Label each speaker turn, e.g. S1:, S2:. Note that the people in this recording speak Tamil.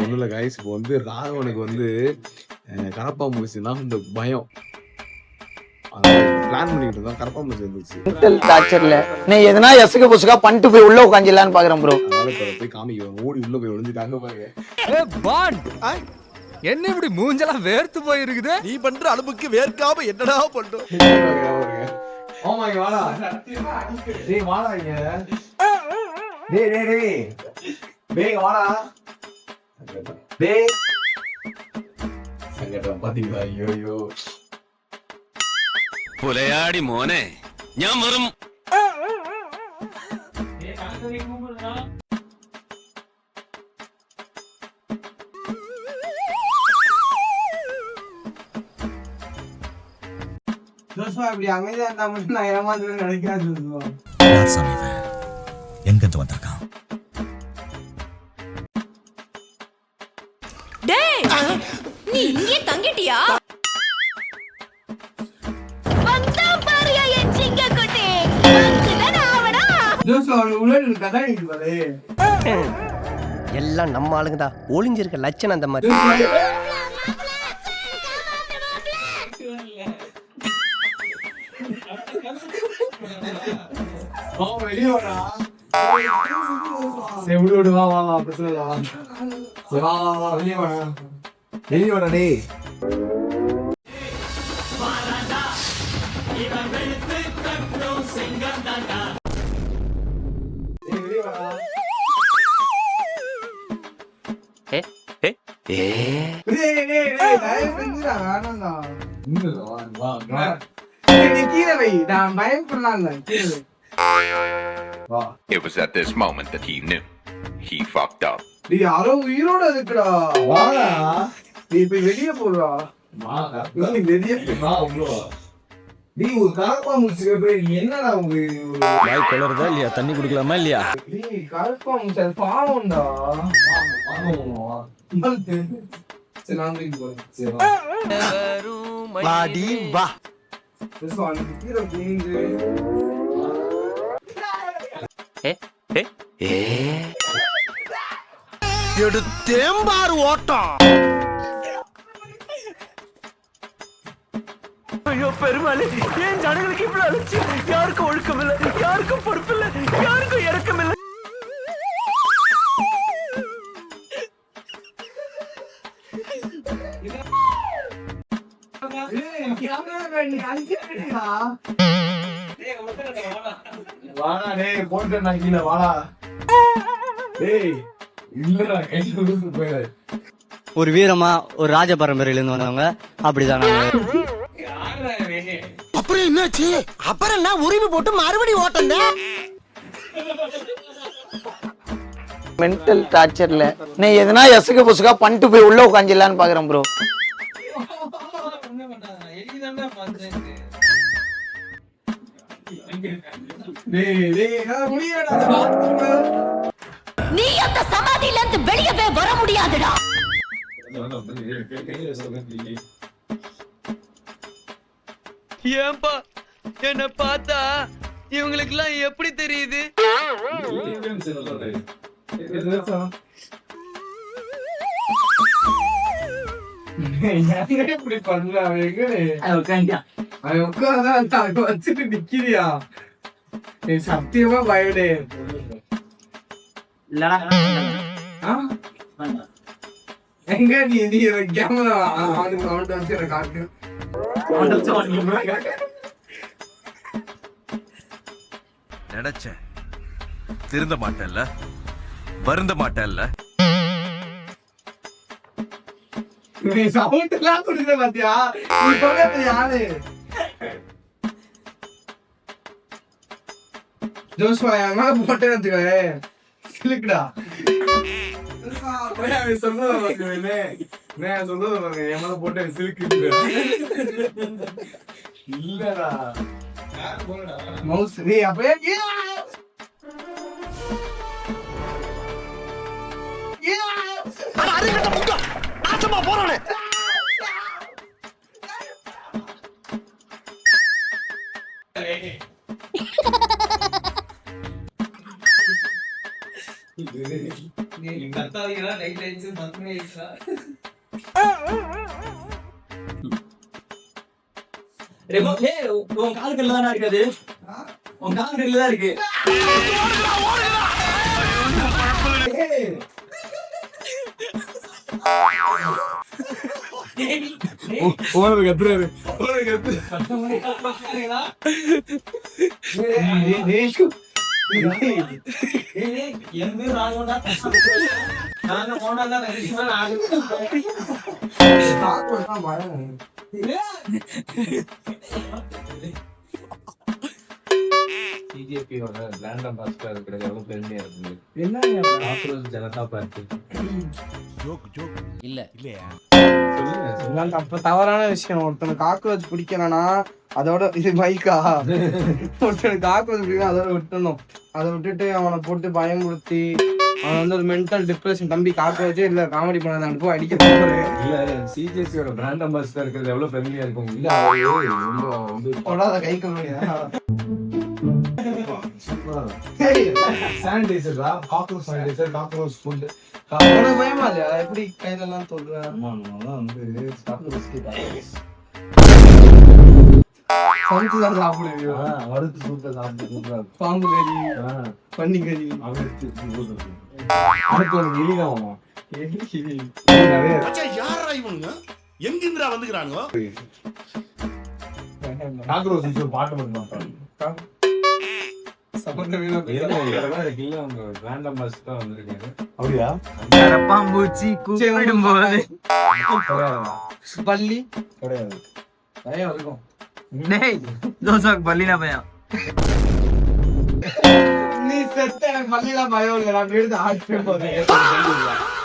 S1: ஒன்றும் இல்லை கைஸ். இப்போ வந்து ராகவனுக்கு வந்து கரப்பா மூச்சுன்னா இந்த பயம் பிளான் பண்ணிட்டு இருந்தோம். கரப்பா மூச்சு வந்துருச்சு.
S2: மென்டல் டார்ச்சர்ல நீ எதனா எசுக்கு புசுக்கா பண்ணிட்டு போய் உள்ள உட்காந்துலான்னு பாக்குறேன் ப்ரோ.
S1: அதனால இப்போ போய் காமிக்க ஓடி உள்ள போய் ஒளிஞ்சிட்டாங்க பாருங்க.
S3: என்ன இப்படி மூஞ்செல்லாம் வேர்த்து போயிருக்குது?
S4: நீ பண்ற அளவுக்கு வேர்க்காம என்னடா பண்றோம்?
S1: ஆமா இங்க வாடா. டேய் வாடா இங்க. டேய் டேய் டேய். டேய் வாடா. டேய். சங்கடம் பாத்தீங்களா? ஐயோ.
S5: പുലയാടി മോനെ ഞാൻ വെറും
S6: நீ இங்கே தங்கிட்டியா?
S7: எல்லாம் நம்ம ஆளுங்க தான். ஒளிஞ்சிருக்க லட்சணம் அந்த மாதிரி.
S8: It was at this moment that he knew he fucked up.
S9: யாரோ உயிரோட இருக்குடா. வாடா நீ போய் வெளியே போடுறா. நீ வெளியே நீ ஒரு கரப்பா முடிச்சுக்க போய் என்னடா
S3: வாய் கொளறதா இல்லையா? தண்ணி குடிக்கலாமா இல்லையா?
S9: நீ கரப்பா முடிச்ச பாவம்டா.
S7: வாடி வா.
S4: எடுத்தேம்பாரு ஓட்டம்.
S7: ஐயோ பெருமாளே, ஏன் ஜனங்களுக்கு இவ்வளவு அலட்சியம்? யாருக்கும் ஒழுக்கம் இல்லை, யாருக்கும் பொறுப்பு இல்லை, யாருக்கும் இறக்கம் இல்லை.
S1: வாடா டேய் போட்டு நான் கீழே வாடா. டேய் இல்லடா கைக்கு கொடுத்து போயிடு.
S2: ஒரு வீரமா ஒரு ராஜ பரம்பரையில இருந்து வந்தவங்க அப்படிதான்.
S4: அப்புறம் என்னாச்சு? அப்புறம் என்ன உரிமை போட்டு மறுபடியும் ஓட்டம்.
S2: மென்டல் டார்ச்சர்ல நீ எதனா எசுக்கு புசுக்கா பண்ணிட்டு போய் உள்ள உட்காந்துலான்னு பாக்குறேன் ப்ரோ.
S6: நீ அந்த சமாதியில இருந்து வெளியே போய் வர முடியாதுடா.
S10: ஏன்பா என்ன பார்த்தா இவங்களுக்கு எல்லாம் எப்படி தெரியுது?
S9: இப்படி பண்ண வச்சுட்டு நிக்கிறியா? நீ சத்தியமா பயடே எங்க நீ நீ கேமரா வச்சு காட்டு.
S5: நினைச்சேன் திருந்த மாட்டேன்ல, வருந்த மாட்டேன்ல.
S9: நீ சவுண்ட் எல்லாம் கொடுக்குற பாத்தியா? நீ சொல்றது யாரு? ஜோஸ்வா என் மேல போட்டேன்னு வச்சுக்கோயே சிலுக்குடா. சொல்றது என் மேல போட்டு சிலுக்கு இல்லடா. மவுஸ் நீ அப்பயே
S4: போறானே.
S9: கத்தாதீங்களா லைட் லைட்ஸ்
S7: உன் காலுக்குள்ள தானே இருக்காது, உன் காலுக்குள்ள தான் இருக்கு.
S1: ஓனர் கத்துறாரு, ஓனர் கத்து.
S7: என் பேர் ராகவன் தான். நாங்க போனா தான்
S1: சிஜேபியோட பிராண்ட் அம்பாசிடர் இருக்கிறது எவ்வளவு பெருமையா இருக்கு.
S9: என்ன
S1: காக்ரோச் ஜனதா பார்ட்டி.
S2: இல்ல
S1: சொல்லுங்க.
S9: அப்ப தவறான விஷயம். ஒருத்தனுக்கு காக்ரோச் பிடிக்கலனா அதோட இது மைக்கா, ஒருத்தனுக்கு காக்ரோச் பிடிக்கும் அதோட விட்டுணும். அதை விட்டுட்டு அவனை போட்டு பயமுறுத்தி அவன் வந்து ஒரு மென்டல் டிப்ரெஷன். தம்பி காக்ரோச்சே இல்ல, காமெடி பண்ண அனுப்பி அடிக்க போறேன்.
S1: இல்ல சிஜேபியோட பிராண்ட் அம்பாசிடர் இருக்கிறது எவ்வளவு பெருமையா இருக்கும். இல்ல அவரு ரொம்ப வந்து
S9: தொடாத கை கழுவியா
S1: சானிடைசரா, காக்ரோச் சானிடைசர், காக்ரோச் ஃபுட்.
S9: உனக்கு பயமா இல்லையா? எப்படி கையில எல்லாம் தொடுறேன்
S1: வந்து காக்ரோச்
S9: சமைச்சுதான் சாப்பிடுவியோ?
S1: வறுத்து சூட்ட சாப்பிட்டு
S9: பாம்பு கறி, பன்னி கறி,
S1: அடுத்து உனக்கு எலிதான் நிறைய
S11: யாரா இவனுங்க எங்கிருந்துடா வந்துக்கிறானுங்க?
S1: காக்ரோச் ஒரு பாட்டு மட்டும் அப்படியா?
S7: பாம்பூச்சி கூப்பிடும் போது
S9: பள்ளி
S1: கிடையாது.
S9: பயம் இருக்கும்.
S7: தோசாக்கு பள்ளினா பையன்.
S9: நீ செத்த எனக்கு பள்ளிலாம் பயம் இல்லை. நான் எடுத்து ஆட்சி போறேன்.